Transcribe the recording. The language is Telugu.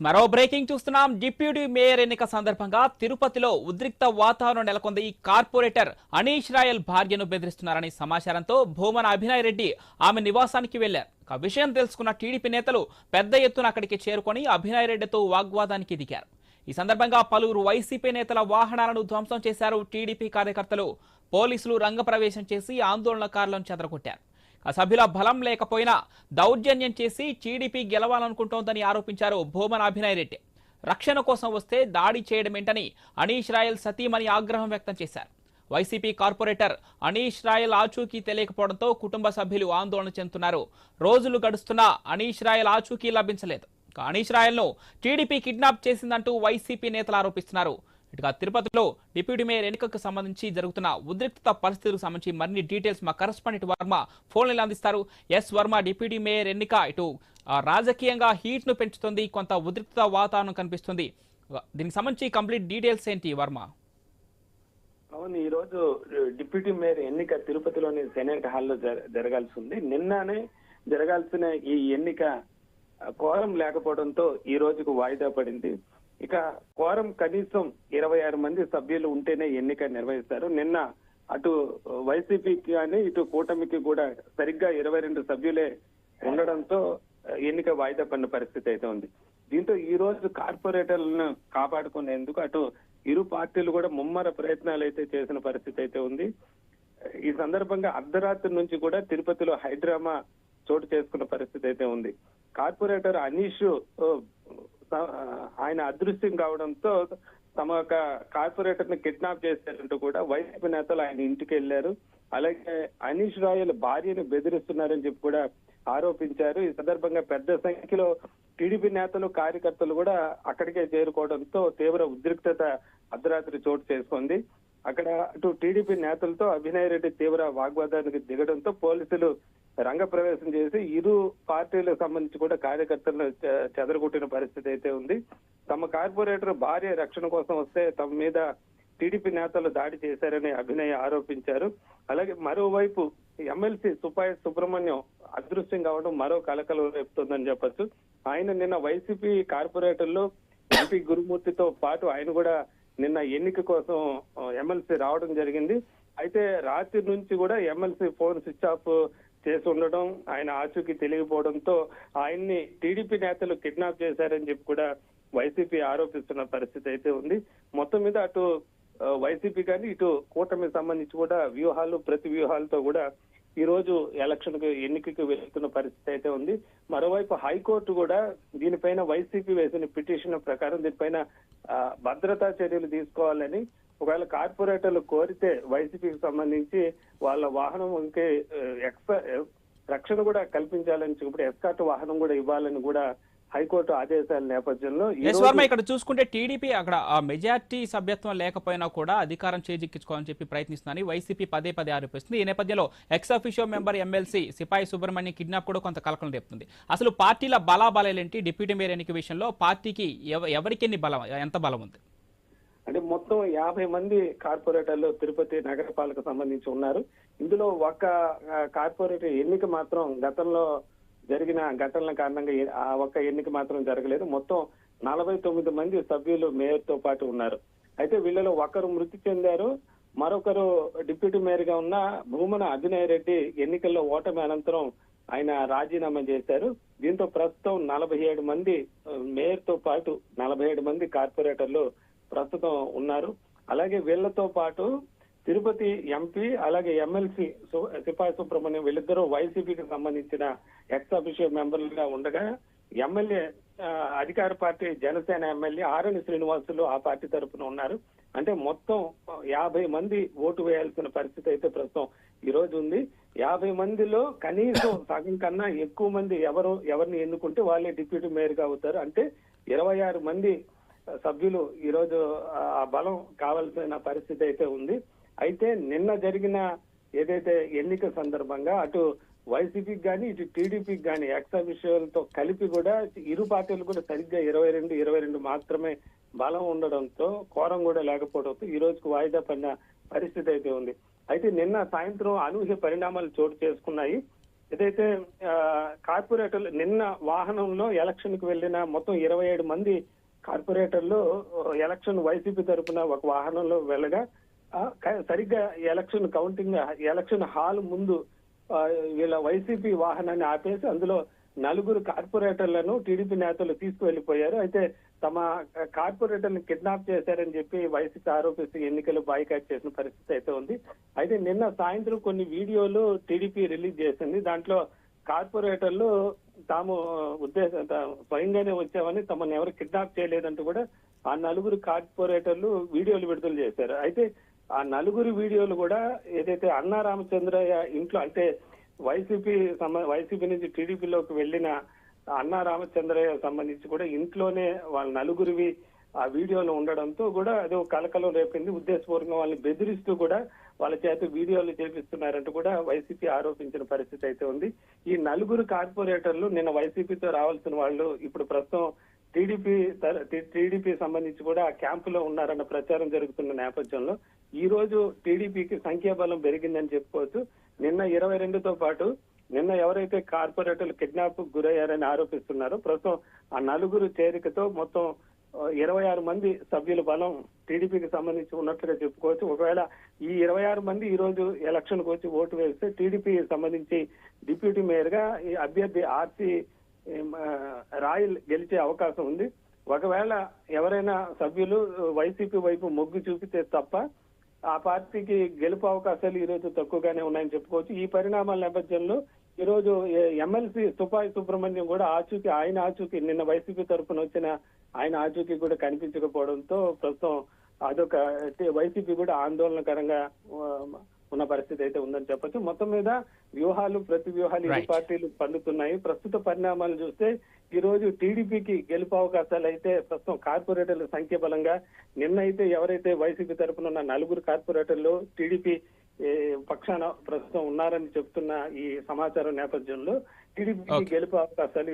మరో బ్రేకింగ్ చూస్తున్నాం. డిప్యూటీ మేయర్ ఎన్నిక సందర్భంగా తిరుపతిలో ఉద్రిక్త వాతావరణం నెలకొంది. కార్పొరేటర్ అనీష్ రాయల్ భార్యను బెదిరిస్తున్నారని సమాచారంతో భూమన అభినయ్ రెడ్డి ఆమె నివాసానికి వెళ్లారు. విషయం తెలుసుకున్న టీడీపీ నేతలు పెద్ద ఎత్తున అక్కడికి చేరుకొని అభినయ్ రెడ్డితో వాగ్వాదానికి దిగారు. ఈ సందర్భంగా పలువురు వైసీపీ నేతల వాహనాలను ధ్వంసం చేశారు. టీడీపీ కార్యకర్తలు పోలీసులు రంగప్రవేశం చేసి ఆందోళనకారులను చెదరగొట్టారు. సభ్యుల బలం లేకపోయినా దౌర్జన్యం చేసి టీడీపీ గెలవాలనుకుంటోందని ఆరోపించారు భూమన అభినయ్ రెడ్డి. రక్షణ కోసం వస్తే దాడి చేయడమేంటని అనీష్ రాయల్ సతీమణి ఆగ్రహం వ్యక్తం చేశారు. వైసీపీ కార్పొరేటర్ అనీష్ రాయల్ ఆచూకీ తెలియకపోవడంతో కుటుంబ సభ్యులు ఆందోళన చెందుతున్నారు. రోజులు గడుస్తున్నా అనీష్ రాయల్ ఆచూకీ లభించలేదు. అనీష్ రాయల్ను టీడీపీ కిడ్నాప్ చేసిందంటూ వైసీపీ నేతలు ఆరోపిస్తున్నారు. ఇటుగా తిరుపతిలో డిప్యూటీ మేయర్ ఎన్నికకు సంబంధించి జరుగుతున్న ఉద్రిక్త పరిస్థితులకు సంబంధించి మరిన్ని డీటెయిల్స్ మా కరెస్పాండెంట్ వర్మ ఫోన్లో అందిస్తారు. ఎస్ వర్మ, డిప్యూటీ మేయర్ ఎన్నిక ఇటు రాజకీయంగా హీట్ ను పెంచుతుంది, కొంత ఉద్రిక్త వాతావరణం కనిపిస్తుంది. దీనికి సంబంధించి కంప్లీట్ డీటెయిల్స్ ఏంటి వర్మ? అవును, ఈ రోజు డిప్యూటీ మేయర్ ఎన్నిక తిరుపతిలోని సెనేట్ హాల్లో జరగాల్సి ఉంది. నిన్ననే జరగాల్సిన ఈ ఎన్నిక కోరం లేకపోవడంతో ఈ రోజుకు వాయిదా పడింది. ఇక కోరం కనీసం 26 మంది సభ్యులు ఉంటేనే ఎన్నిక నిర్వహిస్తారు. నిన్న అటు వైసీపీకి కానీ ఇటు కూటమికి కూడా సరిగ్గా 22 సభ్యులే ఉండడంతో ఎన్నిక వాయిదా పడిన పరిస్థితి అయితే ఉంది. దీంతో ఈ రోజు కార్పొరేటర్లను కాపాడుకునేందుకు అటు ఇరు పార్టీలు కూడా ముమ్మర ప్రయత్నాలు అయితే చేసిన పరిస్థితి అయితే ఉంది. ఈ సందర్భంగా అర్ధరాత్రి నుంచి కూడా తిరుపతిలో హైడ్రామా చోటు చేసుకున్న పరిస్థితి అయితే ఉంది. కార్పొరేటర్ అనీష్ ఆయన అదృశ్యం కావడంతో తమ యొక్క కార్పొరేటర్ ని కిడ్నాప్ చేశారంటూ కూడా వైసీపీ నేతలు ఆయన ఇంటికి వెళ్లారు. అలాగే అనీష్ రాయల్ భార్యను బెదిరిస్తున్నారని చెప్పి కూడా ఆరోపించారు. ఈ సందర్భంగా పెద్ద సంఖ్యలో టీడీపీ నేతలు కార్యకర్తలు కూడా అక్కడికే చేరుకోవడంతో తీవ్ర ఉద్రిక్తత అర్ధరాత్రి చోటు చేసుకుంది. అక్కడ అటు టీడీపీ నేతలతో అభినయ్ రెడ్డి తీవ్ర వాగ్వాదానికి దిగడంతో పోలీసులు రంగప్రవేశం చేసి ఇరు పార్టీలకు సంబంధించి కూడా కార్యకర్తలను చెదరగొట్టిన పరిస్థితి అయితే ఉంది. తమ కార్పొరేటర్ భార్య రక్షణ కోసం వస్తే తమ మీద టీడీపీ నేతలు దాడి చేశారని అభినయ్ ఆరోపించారు. అలాగే మరోవైపు ఎమ్మెల్సీ సుపాయి సుబ్రహ్మణ్యం అదృశ్యం కావడం మరో కలకలం రేపుతుందని చెప్పొచ్చు. ఆయన నిన్న వైసీపీ కార్పొరేటర్లు ఎంపీ గురుమూర్తితో పాటు ఆయన కూడా నిన్న ఎన్నిక కోసం ఎమ్మెల్సీ రావడం జరిగింది. అయితే రాత్రి నుంచి కూడా ఎమ్మెల్సీ ఫోన్ స్విచ్ ఆఫ్ చేసి ఉండడం, ఆయన ఆచూకీ తెలియకపోవడంతో ఆయన్ని టీడీపీ నేతలు కిడ్నాప్ చేశారని చెప్పి కూడా వైసీపీ ఆరోపిస్తున్న పరిస్థితి అయితే ఉంది. మొత్తం మీద అటు వైసీపీ కానీ ఇటు కూటమికి సంబంధించి కూడా ప్రతి వ్యూహాలతో కూడా ఈ రోజు ఎలక్షన్ కు ఎన్నికకు వెళ్తున్న పరిస్థితి అయితే ఉంది. మరోవైపు హైకోర్టు కూడా దీనిపైన వైసీపీ వేసిన పిటిషన్ ప్రకారం దీనిపైన భద్రతా చర్యలు తీసుకోవాలని, ఒకవేళ కార్పొరేటర్లు కోరితే వైసీపీకి సంబంధించి వాళ్ళ వాహనం ఇంకే రక్షణ కూడా కల్పించాలని చెప్పి ఎస్కార్ట్ వాహనం కూడా ఇవ్వాలని కూడా హైకోర్టు ఆదేశాల నేపథ్యంలో ఇక్కడ చూసుకుంటే టీడీపీ అక్కడ మెజార్టీ సభ్యత్వం లేకపోయినా కూడా అధికారం చేజిక్కించుకోవాలని చెప్పి ప్రయత్నిస్తుందని వైసీపీ పదే ఆరోపిస్తుంది. ఈ నేపథ్యంలో ఎక్స్ అఫీషియో మెంబర్ ఎమ్మెల్సీ సిపాయి సుబ్రహ్మణ్యం కిడ్నాప్ కూడా కొంత కలకలం రేపుతుంది. అసలు పార్టీల బలాబలాలేంటి? డిప్యూటీ మేయర్ ఎన్నిక విషయంలో పార్టీకి ఎవరికి ఎంత బలం ఉంది? అంటే మొత్తం 50 మంది కార్పొరేటర్లు తిరుపతి నగరపాలకు సంబంధించి ఉన్నారు. ఇందులో ఒక కార్పొరేటర్ ఎన్నిక మాత్రం గతంలో జరిగిన ఘటనల కారణంగా ఆ ఒక్క ఎన్నిక మాత్రం జరగలేదు. మొత్తం 49 మంది సభ్యులు మేయర్ తో పాటు ఉన్నారు. అయితే వీళ్ళలో ఒకరు మృతి చెందారు. మరొకరు డిప్యూటీ మేయర్ గా ఉన్న భూమన అభినయ్ రెడ్డి ఎన్నికల్లో ఓటమి అనంతరం ఆయన రాజీనామా చేశారు. దీంతో ప్రస్తుతం 47 మంది మేయర్ తో పాటు 47 మంది కార్పొరేటర్లు ప్రస్తుతం ఉన్నారు. అలాగే వీళ్లతో పాటు తిరుపతి ఎంపీ అలాగే ఎమ్మెల్సీ సిపాయి సుబ్రహ్మణ్యం వీళ్ళిద్దరూ వైసీపీకి సంబంధించిన ఎక్స్ అఫీషియో మెంబర్లుగా ఉండగా ఎమ్మెల్యే అధికార పార్టీ జనసేన ఎమ్మెల్యే ఆరణి శ్రీనివాసులు ఆ పార్టీ తరఫున ఉన్నారు. అంటే మొత్తం 50 మంది ఓటు వేయాల్సిన పరిస్థితి అయితే ప్రస్తుతం ఈ రోజు ఉంది. 50 మందిలో కనీసం సగం కన్నా ఎక్కువ మంది ఎవరిని ఎన్నుకుంటే వాళ్ళే డిప్యూటీ మేయర్ గా అవుతారు. అంటే 26 మంది సభ్యులు ఈ రోజు ఆ బలం కావాల్సిన పరిస్థితి అయితే ఉంది. అయితే నిన్న జరిగిన ఏదైతే ఎన్నిక సందర్భంగా అటు వైసీపీకి కానీ ఇటు టీడీపీకి కానీ ఎక్స్ అఫీషియల్తో కలిపి కూడా ఇరు పార్టీలు కూడా సరిగ్గా 22 మాత్రమే బలం ఉండడంతో కోరం కూడా లేకపోవడంతో ఈ రోజుకు వాయిదా పడిన పరిస్థితి అయితే ఉంది. అయితే నిన్న సాయంత్రం అనూహ్య పరిణామాలు చోటు చేసుకున్నాయి. ఏదైతే కార్పొరేటర్లు నిన్న వాహనంలో ఎలక్షన్ కు వెళ్లిన మొత్తం 27 మంది కార్పొరేటర్లు ఎలక్షన్ వైసీపీ తరపున ఒక వాహనంలో వెళ్ళగా సరిగ్గా ఎలక్షన్ కౌంటింగ్ ఎలక్షన్ హాల్ ముందు వీళ్ళ వైసీపీ వాహనాన్ని ఆపేసి అందులో 4 కార్పొరేటర్లను టీడీపీ నేతలు తీసుకువెళ్లిపోయారు. అయితే తమ కార్పొరేటర్ని కిడ్నాప్ చేశారని చెప్పి వైసీపీ ఆరోపిస్తూ ఎన్నికలు బాయ్కాట్ చేసిన పరిస్థితి అయితే ఉంది. అయితే నిన్న సాయంత్రం కొన్ని వీడియోలు టీడీపీ రిలీజ్ చేసింది. దాంట్లో కార్పొరేటర్లు తాము స్వయంగానే వచ్చామని తమను ఎవరు కిడ్నాప్ చేయలేదంటూ కూడా ఆ 4 కార్పొరేటర్లు వీడియోలు విడుదల చేశారు. అయితే ఆ 4 వీడియోలు కూడా ఏదైతే అన్నా రామచంద్రయ్య ఇంట్లో అంటే వైసీపీ నుంచి టీడీపీలోకి వెళ్లిన అన్నా రామచంద్రయ్య సంబంధించి కూడా ఇంట్లోనే వాళ్ళ 4 ఆ వీడియోలు ఉండడంతో కూడా అది ఒక కలకలం రేపింది. ఉద్దేశపూర్వకంగా వాళ్ళని బెదిరిస్తూ కూడా వాళ్ళ చేత వీడియోలు చేపిస్తున్నారంటూ కూడా వైసీపీ ఆరోపించిన పరిస్థితి అయితే ఉంది. ఈ 4 కార్పొరేటర్లు నిన్న వైసీపీతో రావాల్సిన వాళ్ళు ఇప్పుడు ప్రస్తుతం టీడీపీ సంబంధించి కూడా ఆ క్యాంపులో ఉన్నారన్న ప్రచారం జరుగుతున్న నేపథ్యంలో ఈ రోజు టీడీపీకి సంఖ్యాబలం పెరిగిందని చెప్పుకోవచ్చు. నిన్న 22తో పాటు నిన్న ఎవరైతే కార్పొరేటర్లు కిడ్నాప్ గురయ్యారని ఆరోపిస్తున్నారో ప్రస్తుతం ఆ 4 చేరికతో మొత్తం 26 మంది సభ్యుల బలం టీడీపీకి సంబంధించి ఉన్నట్లుగా చెప్పుకోవచ్చు. ఒకవేళ ఈ 26 మంది ఈ రోజు ఎలక్షన్ కు వచ్చి ఓటు వేస్తే టీడీపీ సంబంధించి డిప్యూటీ మేయర్ గా ఈ అభ్యర్థి ఆర్సి రాయల్ గెలిచే అవకాశం ఉంది. ఒకవేళ ఎవరైనా సభ్యులు వైసీపీ వైపు మొగ్గు చూపితే తప్ప ఆ పార్టీకి గెలుపు అవకాశాలు ఈ రోజు తక్కువగానే ఉన్నాయని చెప్పుకోవచ్చు. ఈ పరిణామాల నేపథ్యంలో ఈ రోజు ఎమ్మెల్సీ తుపాయి సుబ్రహ్మణ్యం కూడా ఆయన ఆచూకీ నిన్న వైసీపీ తరఫున వచ్చిన ఆయన ఆచూకీ కూడా కనిపించకపోవడంతో ప్రస్తుతం అదొక వైసీపీ కూడా ఆందోళనకరంగా ఉన్న పరిస్థితి అయితే ఉందని చెప్పొచ్చు. మొత్తం మీద ప్రతి వ్యూహాలు ఇరు పార్టీలు పన్నుతున్నాయి. ప్రస్తుత పరిణామాలు చూస్తే ఈ రోజు టీడీపీకి గెలుపు అవకాశాలు అయితే ప్రస్తుతం కార్పొరేటర్ల సంఖ్య బలంగా నిన్న అయితే ఎవరైతే వైసీపీ తరఫున ఉన్న 4 కార్పొరేటర్లు టీడీపీ పక్షాన ప్రస్తుతం ఉన్నారని చెప్తున్న ఈ సమాచారం నేపథ్యంలో టీడీపీకి గెలుపు అవకాశాలు